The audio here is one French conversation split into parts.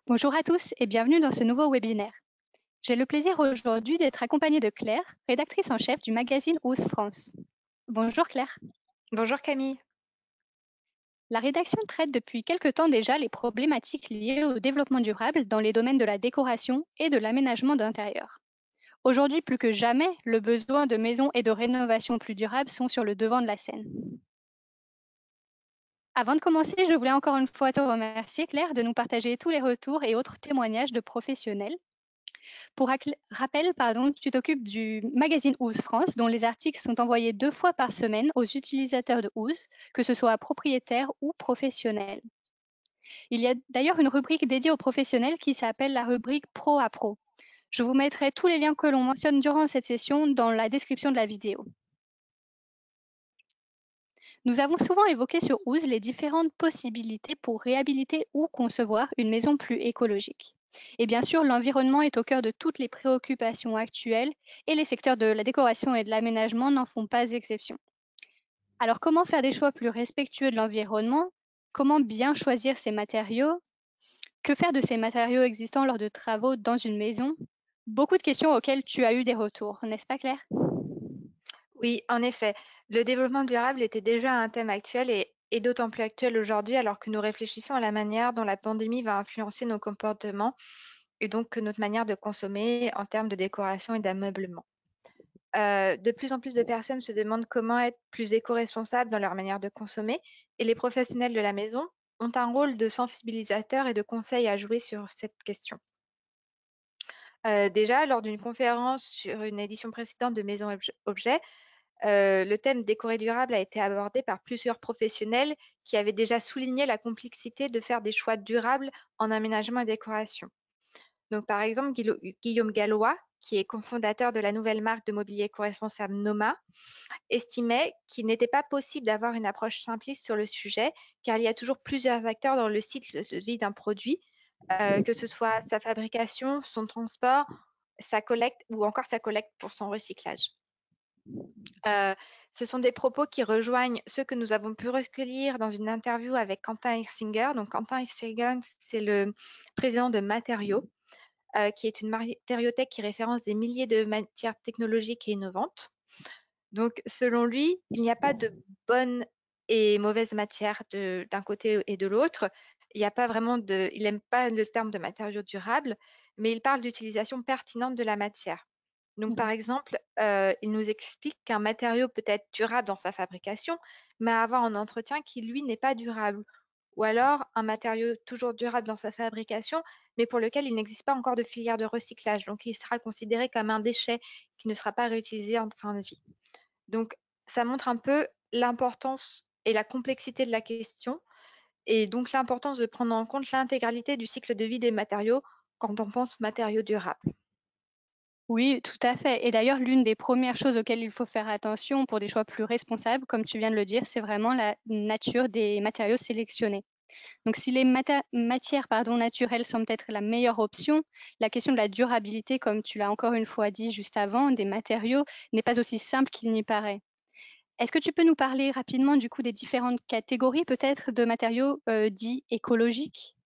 Bonjour à tous et bienvenue dans ce nouveau webinaire. J'ai le plaisir aujourd'hui d'être accompagnée de Claire, rédactrice en chef du magazine OUS France. Bonjour Claire. Bonjour Camille. La rédaction traite depuis quelque temps déjà les problématiques liées au développement durable dans les domaines de la décoration et de l'aménagement d'intérieur. Aujourd'hui, plus que jamais, le besoin de maisons et de rénovations plus durables sont sur le devant de la scène. Avant de commencer, je voulais encore une fois te remercier Claire de nous partager tous les retours et autres témoignages de professionnels. Pour rappel, tu t'occupes du magazine OUS France, dont les articles sont envoyés 2 fois par semaine aux utilisateurs de OUS, que ce soit propriétaires ou professionnels. Il y a d'ailleurs une rubrique dédiée aux professionnels qui s'appelle la rubrique Pro à Pro. Je vous mettrai tous les liens que l'on mentionne durant cette session dans la description de la vidéo. Nous avons souvent évoqué sur OUS les différentes possibilités pour réhabiliter ou concevoir une maison plus écologique. Et bien sûr, l'environnement est au cœur de toutes les préoccupations actuelles et les secteurs de la décoration et de l'aménagement n'en font pas exception. Alors, comment faire des choix plus respectueux de l'environnement? Comment bien choisir ces matériaux? Que faire de ces matériaux existants lors de travaux dans une maison? Beaucoup de questions auxquelles tu as eu des retours, n'est-ce pas Claire? Oui, en effet, le développement durable était déjà un thème actuel et d'autant plus actuel aujourd'hui alors que nous réfléchissons à la manière dont la pandémie va influencer nos comportements et donc notre manière de consommer en termes de décoration et d'ameublement. De plus en plus de personnes se demandent comment être plus éco-responsables dans leur manière de consommer et les professionnels de la maison ont un rôle de sensibilisateur et de conseil à jouer sur cette question. Déjà, lors d'une conférence sur une édition précédente de Maison Objet, le thème décoré durable a été abordé par plusieurs professionnels qui avaient déjà souligné la complexité de faire des choix durables en aménagement et décoration. Donc, par exemple, Guillaume Gallois, qui est cofondateur de la nouvelle marque de mobilier éco-responsable Noma, estimait qu'il n'était pas possible d'avoir une approche simpliste sur le sujet, car il y a toujours plusieurs acteurs dans le cycle de vie d'un produit, que ce soit sa fabrication, son transport, sa collecte ou encore sa collecte pour son recyclage. Euh, Ce sont des propos qui rejoignent ceux que nous avons pu recueillir dans une interview avec Quentin Hirsinger. Donc, Quentin Hirsinger, c'est le président de Matériaux, qui est une matériothèque qui référence des milliers de matières technologiques et innovantes. Donc, selon lui, il n'y a pas de bonne et mauvaise matière d'un côté et de l'autre. Il n'y a pas vraiment de, il n'aime pas le terme de matériaux durables, mais il parle d'utilisation pertinente de la matière. Donc, par exemple, il nous explique qu'un matériau peut être durable dans sa fabrication, mais avoir un entretien qui, lui, n'est pas durable. Ou alors, un matériau toujours durable dans sa fabrication, mais pour lequel il n'existe pas encore de filière de recyclage. Donc, il sera considéré comme un déchet qui ne sera pas réutilisé en fin de vie. Donc, ça montre un peu l'importance et la complexité de la question, et donc l'importance de prendre en compte l'intégralité du cycle de vie des matériaux quand on pense matériaux durables. Oui, tout à fait. Et d'ailleurs, l'une des premières choses auxquelles il faut faire attention pour des choix plus responsables, comme tu viens de le dire, c'est vraiment la nature des matériaux sélectionnés. Donc, si les matières naturelles semblent être la meilleure option, la question de la durabilité, comme tu l'as encore une fois dit juste avant, des matériaux n'est pas aussi simple qu'il n'y paraît. Est-ce que tu peux nous parler rapidement du coup des différentes catégories peut-être de matériaux dits écologiques?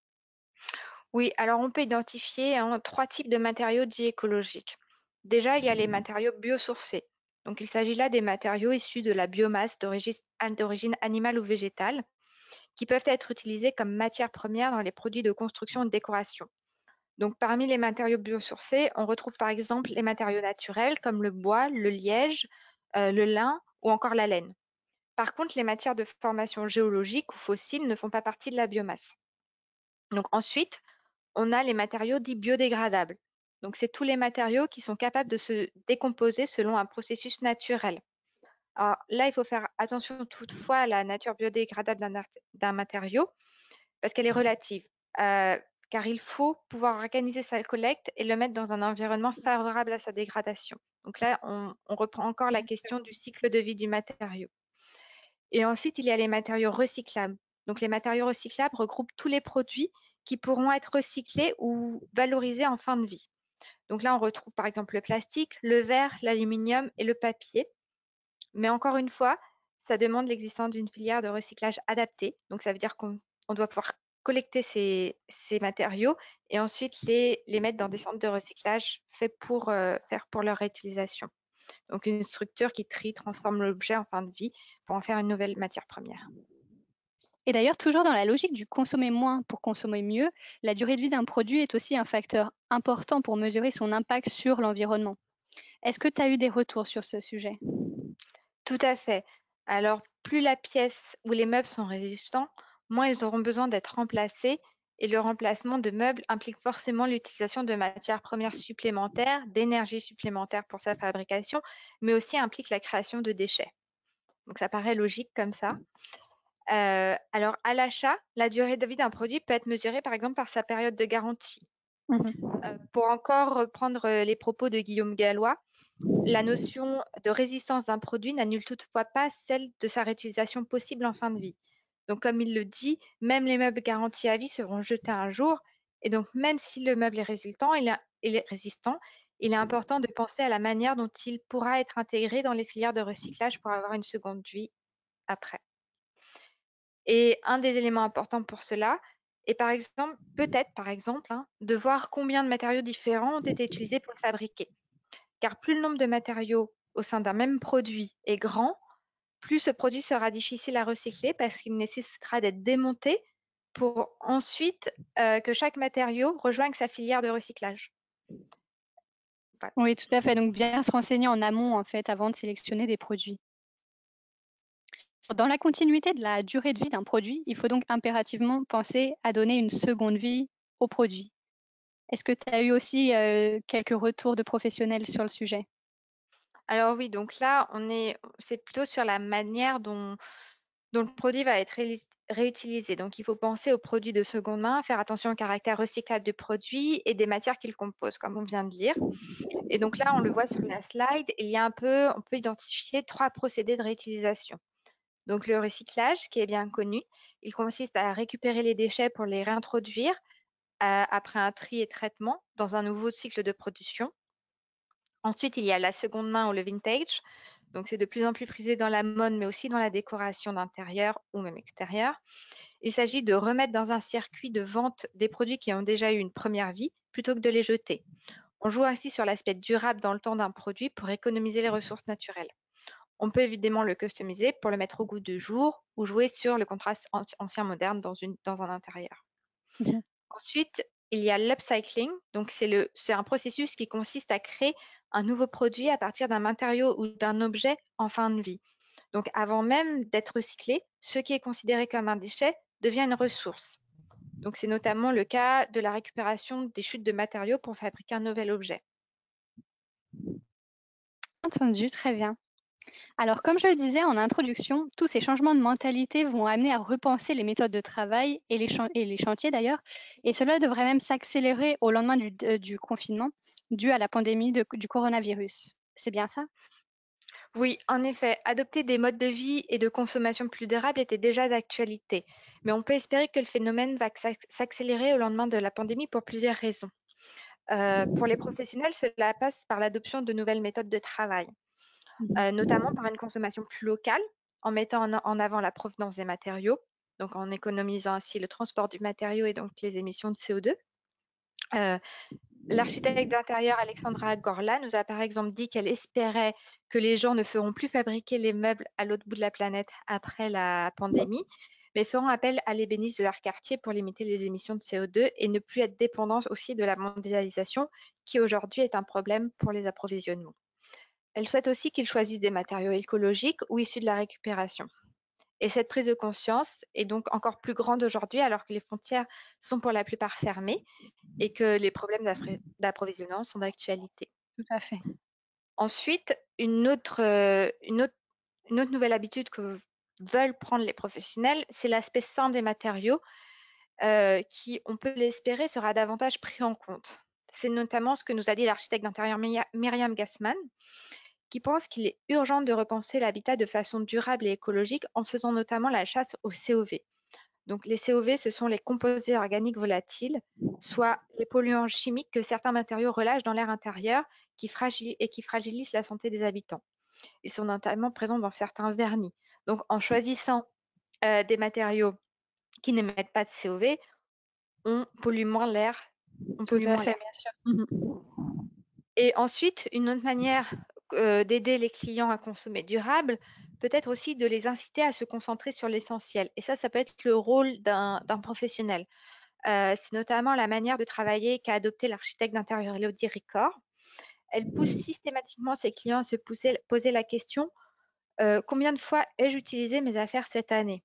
Oui, alors on peut identifier trois types de matériaux dits écologiques. Déjà, il y a les matériaux biosourcés. Donc, il s'agit là des matériaux issus de la biomasse d'origine animale ou végétale qui peuvent être utilisés comme matière première dans les produits de construction et de décoration. Donc, parmi les matériaux biosourcés, on retrouve par exemple les matériaux naturels comme le bois, le liège, le lin ou encore la laine. Par contre, les matières de formation géologique ou fossiles ne font pas partie de la biomasse. Donc ensuite, on a les matériaux dits biodégradables. Donc, c'est tous les matériaux qui sont capables de se décomposer selon un processus naturel. Alors là, il faut faire attention toutefois à la nature biodégradable d'un matériau parce qu'elle est relative. Car il faut pouvoir organiser sa collecte et le mettre dans un environnement favorable à sa dégradation. Donc là, on reprend encore la question du cycle de vie du matériau. Et ensuite, il y a les matériaux recyclables. Donc les matériaux recyclables regroupent tous les produits qui pourront être recyclés ou valorisés en fin de vie. Donc là, on retrouve par exemple le plastique, le verre, l'aluminium et le papier. Mais encore une fois, ça demande l'existence d'une filière de recyclage adaptée. Donc ça veut dire qu'on doit pouvoir collecter ces matériaux et ensuite les mettre dans des centres de recyclage faits pour faire pour leur réutilisation. Donc une structure qui trie, transforme l'objet en fin de vie pour en faire une nouvelle matière première. Et d'ailleurs, toujours dans la logique du consommer moins pour consommer mieux, la durée de vie d'un produit est aussi un facteur important pour mesurer son impact sur l'environnement. Est-ce que tu as eu des retours sur ce sujet? Tout à fait. Alors, plus la pièce ou les meubles sont résistants, moins ils auront besoin d'être remplacés et le remplacement de meubles implique forcément l'utilisation de matières premières supplémentaires, d'énergie supplémentaire pour sa fabrication, mais aussi implique la création de déchets. Donc ça paraît logique comme ça. Alors à l'achat, la durée de vie d'un produit peut être mesurée par exemple par sa période de garantie. Mhm. Pour encore reprendre les propos de Guillaume Gallois, la notion de résistance d'un produit n'annule toutefois pas celle de sa réutilisation possible en fin de vie. Donc, comme il le dit, même les meubles garantis à vie seront jetés un jour. Et donc, même si le meuble est résistant, il est important de penser à la manière dont il pourra être intégré dans les filières de recyclage pour avoir une seconde vie après. Et un des éléments importants pour cela est par exemple, peut-être par exemple, de voir combien de matériaux différents ont été utilisés pour le fabriquer. Car plus le nombre de matériaux au sein d'un même produit est grand, plus ce produit sera difficile à recycler parce qu'il nécessitera d'être démonté pour ensuite que chaque matériau rejoigne sa filière de recyclage. Voilà. Oui, tout à fait. Donc, bien se renseigner en amont, en fait, avant de sélectionner des produits. Dans la continuité de la durée de vie d'un produit, il faut donc impérativement penser à donner une seconde vie au produit. Est-ce que tu as eu aussi quelques retours de professionnels sur le sujet? Alors oui, donc là, c'est plutôt sur la manière dont le produit va être réutilisé. Donc il faut penser aux produits de seconde main, faire attention au caractère recyclable du produit et des matières qu'il compose, comme on vient de lire. Et donc là, on le voit sur la slide, on peut identifier 3 procédés de réutilisation. Donc le recyclage, qui est bien connu, il consiste à récupérer les déchets pour les réintroduire après un tri et traitement dans un nouveau cycle de production. Ensuite, il y a la seconde main ou le vintage. Donc c'est de plus en plus prisé dans la mode, mais aussi dans la décoration d'intérieur ou même extérieur. Il s'agit de remettre dans un circuit de vente des produits qui ont déjà eu une première vie plutôt que de les jeter. On joue ainsi sur l'aspect durable dans le temps d'un produit pour économiser les ressources naturelles. On peut évidemment le customiser pour le mettre au goût du jour ou jouer sur le contraste ancien-moderne dans un intérieur. Mhm. Ensuite, il y a l'upcycling. Donc, c'est un processus qui consiste à créer un nouveau produit à partir d'un matériau ou d'un objet en fin de vie. Donc, avant même d'être recyclé, ce qui est considéré comme un déchet devient une ressource. Donc, c'est notamment le cas de la récupération des chutes de matériaux pour fabriquer un nouvel objet. Entendu, très bien. Alors, comme je le disais en introduction, tous ces changements de mentalité vont amener à repenser les méthodes de travail et les chantiers d'ailleurs, et cela devrait même s'accélérer au lendemain du confinement dû à la pandémie du coronavirus. C'est bien ça? Oui, en effet, adopter des modes de vie et de consommation plus durables était déjà d'actualité, mais on peut espérer que le phénomène va s'accélérer au lendemain de la pandémie pour plusieurs raisons. Pour les professionnels, cela passe par l'adoption de nouvelles méthodes de travail, notamment par une consommation plus locale, en mettant en avant la provenance des matériaux, donc en économisant ainsi le transport du matériau et donc les émissions de CO2. Euh, L'architecte d'intérieur Alexandra Gorla nous a par exemple dit qu'elle espérait que les gens ne feront plus fabriquer les meubles à l'autre bout de la planète après la pandémie, mais feront appel à l'ébéniste de leur quartier pour limiter les émissions de CO2 et ne plus être dépendants aussi de la mondialisation qui aujourd'hui est un problème pour les approvisionnements. Elle souhaite aussi qu'ils choisissent des matériaux écologiques ou issus de la récupération. Et cette prise de conscience est donc encore plus grande aujourd'hui alors que les frontières sont pour la plupart fermées et que les problèmes d'approvisionnement sont d'actualité. Tout à fait. Ensuite, une autre nouvelle habitude que veulent prendre les professionnels, c'est l'aspect sain des matériaux qui, on peut l'espérer, sera davantage pris en compte. C'est notamment ce que nous a dit l'architecte d'intérieur Myriam Gassman, qui pense qu'il est urgent de repenser l'habitat de façon durable et écologique en faisant notamment la chasse aux COV. Donc les COV, ce sont les composés organiques volatiles, soit les polluants chimiques que certains matériaux relâchent dans l'air intérieur qui fragilisent la santé des habitants. Ils sont notamment présents dans certains vernis. Donc en choisissant des matériaux qui n'émettent pas de COV, on pollue moins l'air, on Tout pollue à moins fait, l'air. bien sûr. Mmh. Et ensuite, une autre manière, d'aider les clients à consommer durable, peut être aussi de les inciter à se concentrer sur l'essentiel et ça peut être le rôle d'un professionnel. C'est notamment la manière de travailler qu'a adopté l'architecte d'intérieur Elodie Riccord. Elle pousse systématiquement ses clients à se poser la question: «Combien de fois ai-je utilisé mes affaires cette année?»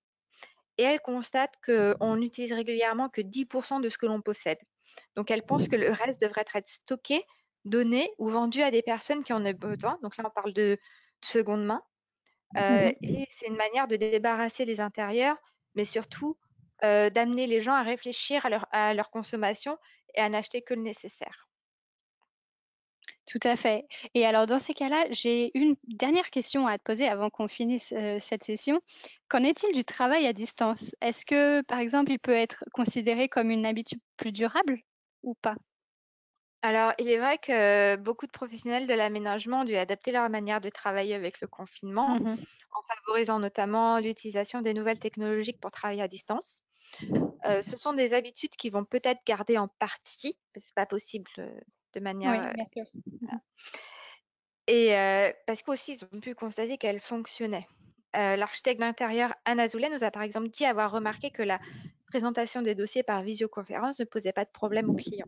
Et elle constate qu'on n'utilise régulièrement que 10 de ce que l'on possède. Donc elle pense que le reste devrait être stocké, donné ou vendu à des personnes qui en ont besoin. Donc là, on parle de seconde main. Mmh. Et c'est une manière de débarrasser les intérieurs, mais surtout, d'amener les gens à réfléchir à leur consommation et à n'acheter que le nécessaire. Tout à fait. Et alors dans ces cas-là, j'ai une dernière question à te poser avant qu'on finisse, cette session. Qu'en est-il du travail à distance? Est-ce que, par exemple, il peut être considéré comme une habitude plus durable ou pas? Alors, il est vrai que beaucoup de professionnels de l'aménagement ont dû adapter leur manière de travailler avec le confinement, Mmh. en favorisant notamment l'utilisation des nouvelles technologies pour travailler à distance. Ce sont des habitudes qui vont peut-être garder en partie, parce que c'est pas possible, de manière, Oui, bien sûr. Mmh. et parce qu'aussi ils ont pu constater qu'elles fonctionnaient. L'architecte d'intérieur Anne Azoulay nous a par exemple dit avoir remarqué que la présentation des dossiers par visioconférence ne posait pas de problème aux clients.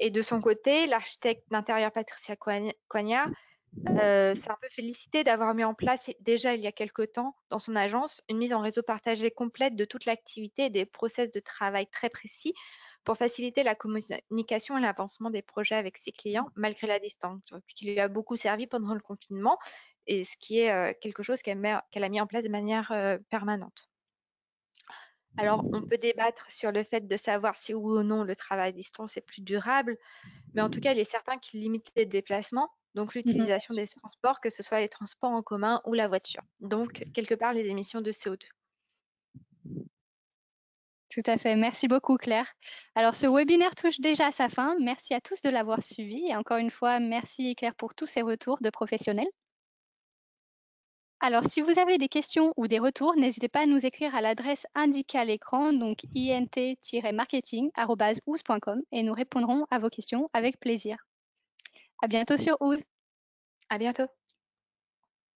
Et de son côté, l'architecte d'intérieur Patricia Coignard s'est un peu félicitée d'avoir mis en place déjà il y a quelque temps dans son agence une mise en réseau partagé complète de toute l'activité et des process de travail très précis pour faciliter la communication et l'avancement des projets avec ses clients malgré la distance, ce qui lui a beaucoup servi pendant le confinement et ce qui est quelque chose qu'elle a mis en place de manière permanente. Alors, on peut débattre sur le fait de savoir si oui ou non le travail à distance est plus durable, mais en tout cas, il est certain qu'il limite les déplacements, donc Mmh, bien l'utilisation sûr. des transports, que ce soit les transports en commun ou la voiture. Donc, quelque part, les émissions de CO2. Tout à fait. Merci beaucoup, Claire. Alors ce webinaire touche déjà à sa fin. Merci à tous de l'avoir suivi et encore une fois, merci Claire pour tous ces retours de professionnels. Alors, si vous avez des questions ou des retours, n'hésitez pas à nous écrire à l'adresse indiquée à l'écran, donc int-marketing@oose.com et nous répondrons à vos questions avec plaisir. À bientôt sur Oose. À bientôt.